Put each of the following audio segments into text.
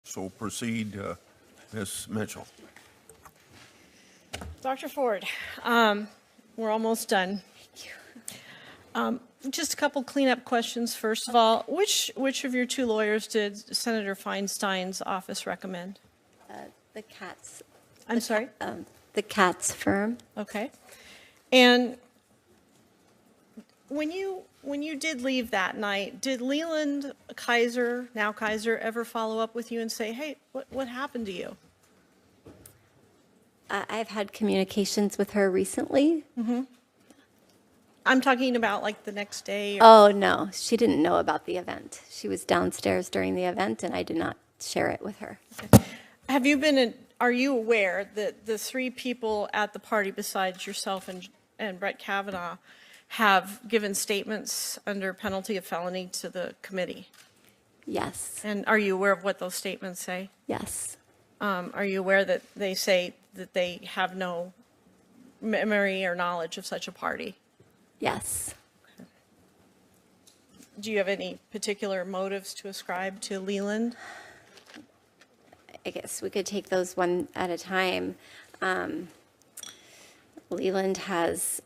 So proceed, Ms. Mitchell. Dr. Ford, we're almost done. Just a couple cleanup questions. First of all, which of your two lawyers did Senator Feinstein's office recommend? The Katz. I'm sorry? The Katz firm. Okay. And when you did leave that night, did Leland Kaiser, now Kaiser, ever follow up with you and say, hey, what happened to you? I've had communications with her recently. I'm talking about like the next day. Oh, no, she didn't know about the event. She was downstairs during the event, and I did not share it with her. Are you aware that the three people at the party besides yourself and Brett Kavanaugh have given statements under penalty of felony to the committee? Yes. And are you aware of what those statements say? Yes. Are you aware that they say that they have no memory or knowledge of such a party? Yes. Do you have any particular motives to ascribe to Leland? I guess we could take those one at a time. Leland has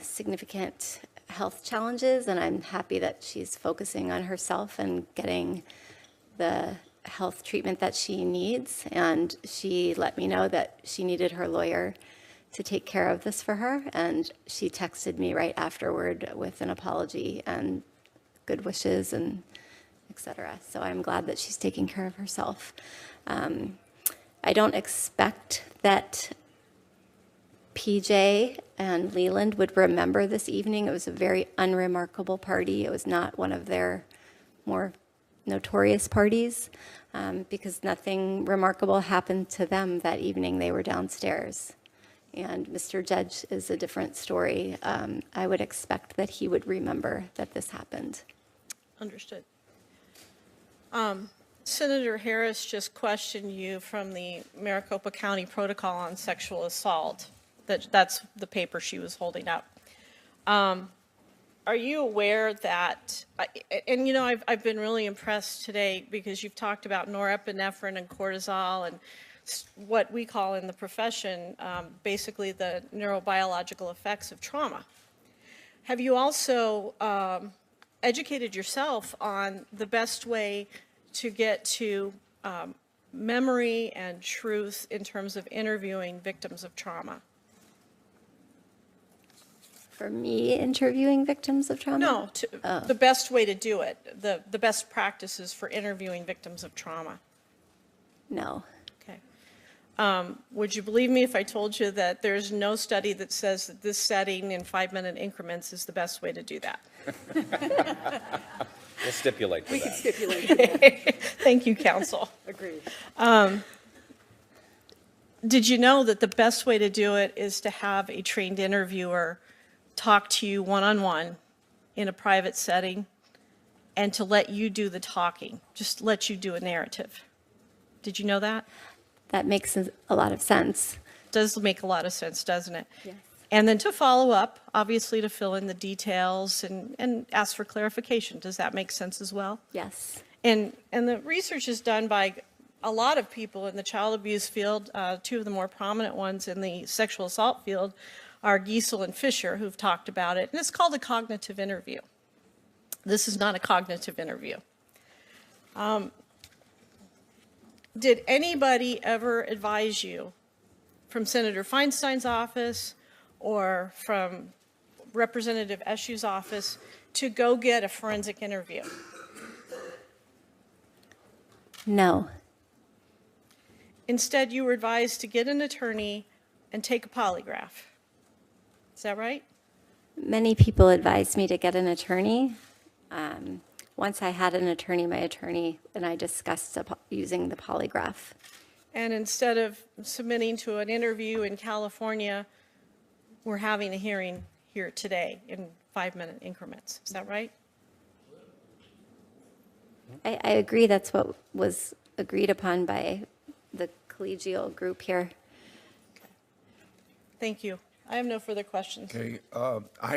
significant health challenges, and I'm happy that she's focusing on herself and getting the health treatment that she needs. And she let me know that she needed her lawyer to take care of this for her, and she texted me right afterward with an apology and good wishes and etc. So I'm glad that she's taking care of herself. I don't expect that PJ and Leland would remember this evening. It was a very unremarkable party. It was not one of their more notorious parties because nothing remarkable happened to them that evening. They were downstairs. And Mr. Judge is a different story. I would expect that he would remember that this happened. Understood. Senator Harris just questioned you from the Maricopa County Protocol on Sexual Assault. That's the paper she was holding up. Are you aware that, and you know, I've been really impressed today because you've talked about norepinephrine and cortisol and what we call in the profession, basically the neurobiological effects of trauma. Have you also educated yourself on the best way to get to memory and truth in terms of interviewing victims of trauma? For me, interviewing victims of trauma? No, the best way to do it, the best practices for interviewing victims of trauma. No. Okay. Would you believe me if I told you that there's no study that says that this setting in 5-minute increments is the best way to do that? We'll stipulate to that. We can stipulate. Thank you, counsel. Agreed. Did you know that the best way to do it is to have a trained interviewer talk to you one-on-one in a private setting and to let you do the talking, just let you do a narrative? Did you know that? That makes a lot of sense. Does make a lot of sense, doesn't it? Yes. And then to follow up, obviously to fill in the details and ask for clarification. Does that make sense as well? Yes. And the research is done by a lot of people in the child abuse field. Two of the more prominent ones in the sexual assault field are Giesel and Fisher, who've talked about it. And it's called a cognitive interview. This is not a cognitive interview. Did anybody ever advise you from Senator Feinstein's office or from Representative Eshu's office to go get a forensic interview? No. Instead, you were advised to get an attorney and take a polygraph. Is that right? Many people advised me to get an attorney. Once I had an attorney, my attorney and I discussed using the polygraph. And instead of submitting to an interview in California, we're having a hearing here today in 5-minute increments. Is that right? I agree that's what was agreed upon by the collegial group here. Thank you. I have no further questions. Okay, I